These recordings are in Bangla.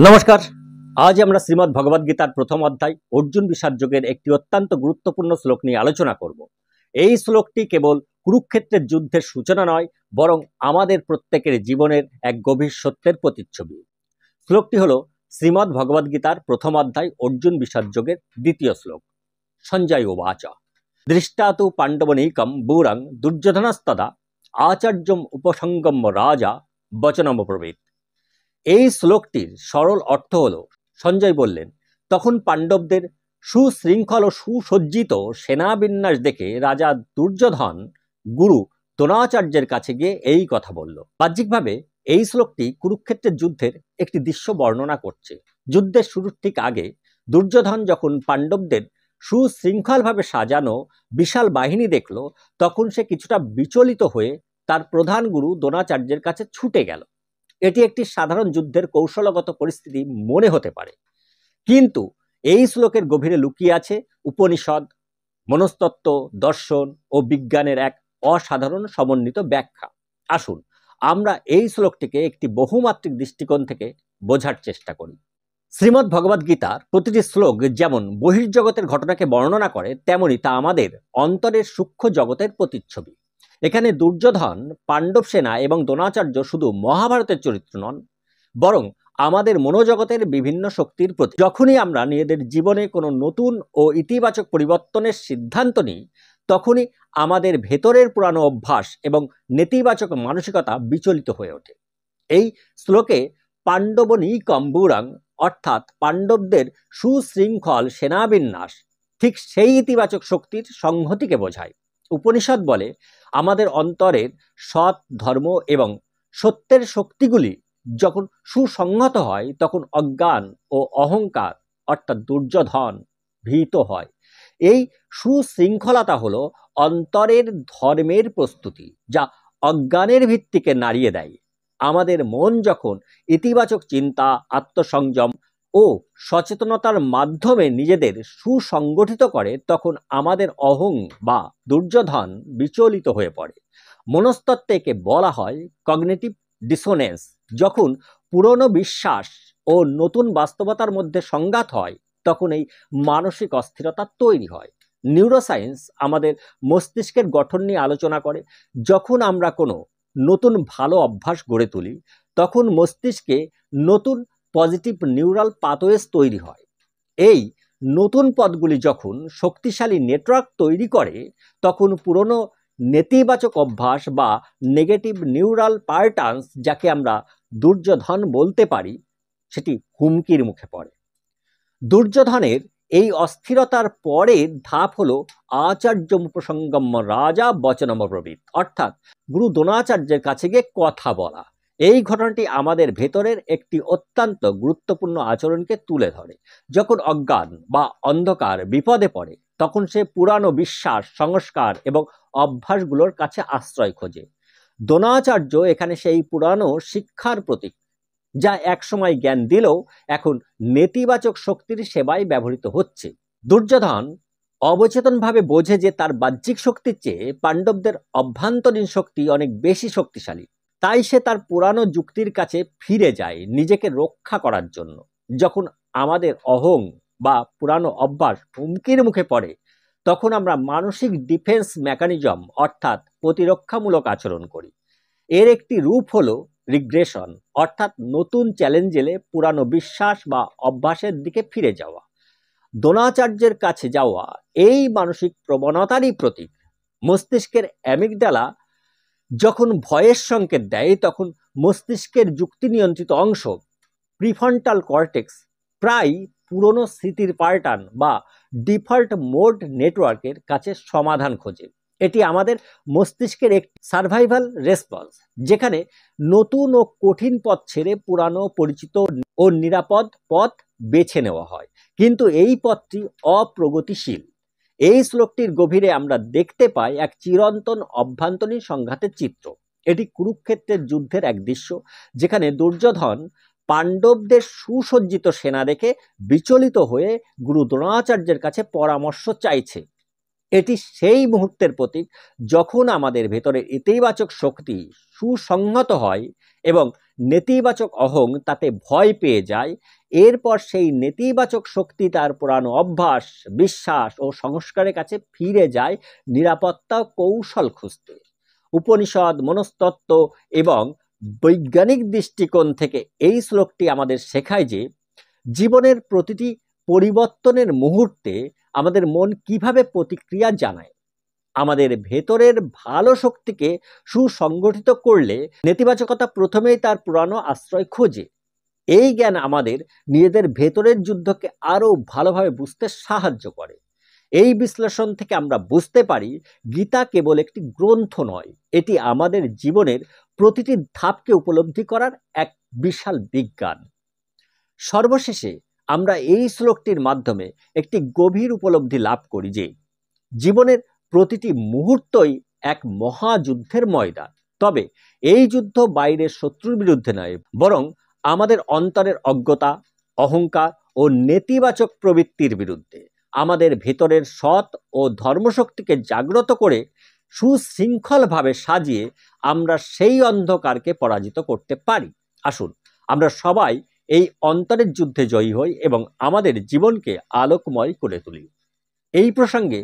নমস্কার। আজ আমরা শ্রীমদ্ ভগবদ গীতার প্রথম অধ্যায় অর্জুন বিষাদ যোগের একটি অত্যন্ত গুরুত্বপূর্ণ শ্লোক নিয়ে আলোচনা করব। এই শ্লোকটি কেবল কুরুক্ষেত্রের যুদ্ধের সূচনা নয়, বরং আমাদের প্রত্যেকের জীবনের এক গভীর সত্যের প্রতিচ্ছবি। শ্লোকটি হলো শ্রীমদ্ ভগবদ গীতার প্রথম অধ্যায় অর্জুন বিষাদ যোগের দ্বিতীয় শ্লোক। সঞ্জয় উবাচ দৃষ্টাতু পাণ্ডবনীকম বুরং দুর্যোধনস্তদা আচার্যম উপসঙ্গম্য রাজা বচনমব্রবীৎ। এই শ্লোকটির সরল অর্থ হলো, সঞ্জয় বললেন, তখন পাণ্ডবদের সুশৃঙ্খল ও সুসজ্জিত সেনাবিন্যাস দেখে রাজা দুর্যোধন গুরু দ্রোণাচার্যের কাছে গিয়ে এই কথা বলল। বাহ্যিকভাবে এই শ্লোকটি কুরুক্ষেত্রের যুদ্ধের একটি দৃশ্য বর্ণনা করছে। যুদ্ধের শুরুর ঠিক আগে দুর্যোধন যখন পাণ্ডবদের সুশৃঙ্খলভাবে সাজানো বিশাল বাহিনী দেখল, তখন সে কিছুটা বিচলিত হয়ে তার প্রধান গুরু দ্রোণাচার্যের কাছে ছুটে গেল। এটি একটি সাধারণ যুদ্ধের কৌশলগত পরিস্থিতি মনে হতে পারে, কিন্তু এই শ্লোকের গভীরে লুকিয়ে আছে উপনিষদ, মনস্তত্ত্ব, দর্শন ও বিজ্ঞানের এক অসাধারণ সমন্বিত ব্যাখ্যা। আসুন আমরা এই শ্লোকটিকে একটি বহুমাত্রিক দৃষ্টিকোণ থেকে বোঝার চেষ্টা করি। শ্রীমদ্ ভগবদ গীতার প্রতিটি শ্লোক যেমন বহির্জগতের ঘটনাকে বর্ণনা করে, তেমনি তা আমাদের অন্তরের সূক্ষ্ম জগতের প্রতিচ্ছবি। এখানে দুর্যোধন, পাণ্ডব সেনা এবং দ্রোণাচার্য শুধু মহাভারতের চরিত্র নন, বরং আমাদের মনোজগতের বিভিন্ন শক্তির প্রতি। যখনই আমরা নিজেদের জীবনে কোনো নতুন ও ইতিবাচক পরিবর্তনের সিদ্ধান্ত নিই, তখনই আমাদের ভেতরের পুরানো অভ্যাস এবং নেতিবাচক মানসিকতা বিচলিত হয়ে ওঠে। এই শ্লোকে পাণ্ডবনীকম বুরং অর্থাৎ পাণ্ডবদের সুশৃঙ্খল সেনাবিন্যাস ঠিক সেই ইতিবাচক শক্তির সংহতিকে বোঝায়। উপনিষদ বলে, আমাদের অন্তরের সৎ, ধর্ম এবং সত্যের শক্তিগুলি যখন সুসংহত হয়, তখন অজ্ঞান ও অহংকার অর্থাৎ দুর্যোধন ভীত হয়। এই সুশৃঙ্খলতা হলো অন্তরের ধর্মের প্রস্তুতি, যা অজ্ঞানের ভিত্তিকে নাড়িয়ে দেয়। আমাদের মন যখন ইতিবাচক চিন্তা, আত্মসংযম ও সচেতনতার মাধ্যমে নিজেদের সুসংগঠিত করে, তখন আমাদের অহং বা দুর্যোধন বিচলিত হয়ে পড়ে। মনস্তত্ত্বে একে বলা হয় কগনিটিভ ডিসোনেন্স। যখন পুরনো বিশ্বাস ও নতুন বাস্তবতার মধ্যে সংঘাত হয়, তখন এই মানসিক অস্থিরতা তৈরি হয়। নিউরোসায়েন্স আমাদের মস্তিষ্কের গঠন নিয়ে আলোচনা করে। যখন আমরা কোনো নতুন ভালো অভ্যাস গড়ে তুলি, তখন মস্তিষ্কে নতুন পজিটিভ নিউরাল পাথওয়েজ তৈরি হয়। এই নতুন পথগুলি যখন শক্তিশালী নেটওয়ার্ক তৈরি করে, তখন পুরনো নেতিবাচক অভ্যাস বা নেগেটিভ নিউরাল প্যাটার্নস, যাকে আমরা দুর্যোধন বলতে পারি, সেটি হুমকির মুখে পড়ে। দুর্যোধনের এই অস্থিরতার পরের ধাপ হলো আচার্যম উপসঙ্গম্য রাজা বচনমব্রবীৎ, অর্থাৎ গুরু দ্রোণাচার্যের কাছে গিয়ে কথা বলা। এই ঘটনাটি আমাদের ভেতরের একটি অত্যন্ত গুরুত্বপূর্ণ আচরণকে তুলে ধরে। যখন অজ্ঞান বা অন্ধকার বিপদে পড়ে, তখন সে পুরানো বিশ্বাস, সংস্কার এবং অভ্যাসগুলোর কাছে আশ্রয় খোঁজে। দ্রোণাচার্য এখানে সেই পুরানো শিক্ষার প্রতীক, যা একসময় জ্ঞান দিলেও এখন নেতিবাচক শক্তির সেবায় ব্যবহৃত হচ্ছে। দুর্যোধন অবচেতনভাবে বোঝে যে তার বাহ্যিক শক্তির চেয়ে পাণ্ডবদের অভ্যন্তরীণ শক্তি অনেক বেশি শক্তিশালী। তাই সে তার পুরানো যুক্তির কাছে ফিরে যায় নিজেকে রক্ষা করার জন্য। যখন আমাদের অহং বা পুরানো অভ্যাস হুমকির মুখে পড়ে, তখন আমরা মানসিক ডিফেন্স মেকানিজম অর্থাৎ প্রতিরক্ষামূলক আচরণ করি। এর একটি রূপ হলো রিগ্রেশন, অর্থাৎ নতুন চ্যালেঞ্জ এলে পুরানো বিশ্বাস বা অভ্যাসের দিকে ফিরে যাওয়া। দ্রোণাচার্যের কাছে যাওয়া এই মানসিক প্রবণতারই প্রতীক। মস্তিষ্কের অ্যামিগডালা যখন ভয়ের সংকেত দেয়, তখন মস্তিষ্কের যুক্তি নিয়ন্ত্রিত অংশ প্রিফ্রন্টাল কর্টেক্স প্রায় পুরনো স্মৃতির প্যাটার্ন বা ডিফল্ট মোড নেটওয়ার্কের কাছে সমাধান খোঁজে। এটি আমাদের মস্তিষ্কের এক সার্ভাইভাল রেসপন্স, যেখানে নতুন ও কঠিন পথ ছেড়ে পুরানো, পরিচিত ও নিরাপদ পথ বেছে নেওয়া হয়। কিন্তু এই পথটি অপ্রগতিশীল। এই শ্লোকটির গভীরে আমরা দেখতে পাই এক চিরন্তন অভ্যন্তরীণ সংঘাতের চিত্র। এটি কুরুক্ষেত্রের যুদ্ধের এক দৃশ্য, যেখানে দুর্যোধন পাণ্ডবদের সুসজ্জিত সেনা দেখে বিচলিত হয়ে গুরু দ্রোণাচার্যের কাছে পরামর্শ চাইছে। এটি সেই মুহূর্তের প্রতীক যখন আমাদের ভেতরের ইতিবাচক শক্তি সুসংহত হয় এবং নেতিবাচক অহং তাতে ভয় পেয়ে যায়। এরপর সেই নেতিবাচক শক্তি তার পুরানো অভ্যাস, বিশ্বাস ও সংস্কারের কাছে ফিরে যায় নিরাপত্তা কৌশল খুঁজতে। উপনিষদ, মনস্তত্ত্ব এবং বৈজ্ঞানিক দৃষ্টিকোণ থেকে এই শ্লোকটি আমাদের শেখায় যে জীবনের প্রতিটি পরিবর্তনের মুহূর্তে আমাদের মন কিভাবে প্রতিক্রিয়া জানায়। আমাদের ভেতরের ভালো শক্তিকে সুসংগঠিত করলে নেতিবাচকতা প্রথমেই তার পুরানো আশ্রয় খোঁজে। এই জ্ঞান আমাদের নিজেদের ভেতরের যুদ্ধকে আরো ভালোভাবে বুঝতে সাহায্য করে। এই বিশ্লেষণ থেকে আমরা বুঝতে পারি গীতা কেবল একটি গ্রন্থ নয়, এটি আমাদের জীবনের প্রতিটি ধাপকে উপলব্ধি করার এক বিশাল বিজ্ঞান। সর্বশেষে আমরা এই শ্লোকটির মাধ্যমে একটি গভীর উপলব্ধি লাভ করি যে জীবনের প্রতিটি মুহূর্তই এক মহাযুদ্ধের ময়দান। তবে এই যুদ্ধ বাইরের শত্রুর বিরুদ্ধে নয়, বরং আমাদের অন্তরের অজ্ঞতা, অহংকার ও নেতিবাচক প্রবৃত্তির বিরুদ্ধে। আমাদের ভেতরের সৎ ও ধর্মশক্তিকে জাগ্রত করে সুশৃঙ্খলভাবে সাজিয়ে আমরা সেই অন্ধকারকে পরাজিত করতে পারি। আসুন আমরা সবাই এই অন্তরের যুদ্ধে জয়ী হই এবং আমাদের জীবনকে আলোকময় করে তুলি। এই প্রসঙ্গে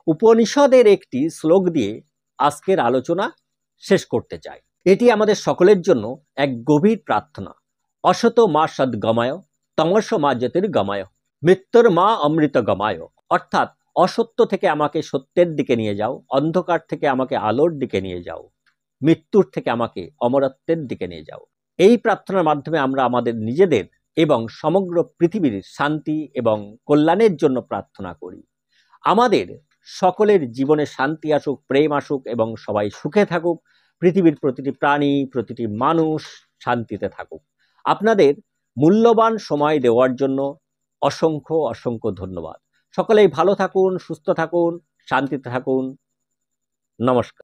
উপনিষদের একটি শ্লোক দিয়ে আজকের আলোচনা শেষ করতে চাই। এটি আমাদের সকলের জন্য এক গভীর প্রার্থনা। অসত মা সদ্গময়, তমস মা জ্যোতির্গময়, মৃত্যুর মা অমৃত গমায়। অর্থাৎ অসত্য থেকে আমাকে সত্যের দিকে নিয়ে যাও, অন্ধকার থেকে আমাকে আলোর দিকে নিয়ে যাও, মৃত্যুর থেকে আমাকে অমরত্বের দিকে নিয়ে যাও। এই প্রার্থনার মাধ্যমে আমরা আমাদের নিজেদের এবং সমগ্র পৃথিবীর শান্তি এবং কল্যাণের জন্য প্রার্থনা করি। আমাদের সকলের জীবনে শান্তি আসুক, প্রেম আসুক এবং সবাই সুখে থাকুক। পৃথিবীর প্রতিটি প্রাণী, প্রতিটি মানুষ শান্তিতে থাকুক। আপনাদের মূল্যবান সময় দেওয়ার জন্য অসংখ্য অসংখ্য ধন্যবাদ। সকলেই ভালো থাকুন, সুস্থ থাকুন, শান্তিতে থাকুন। নমস্কার।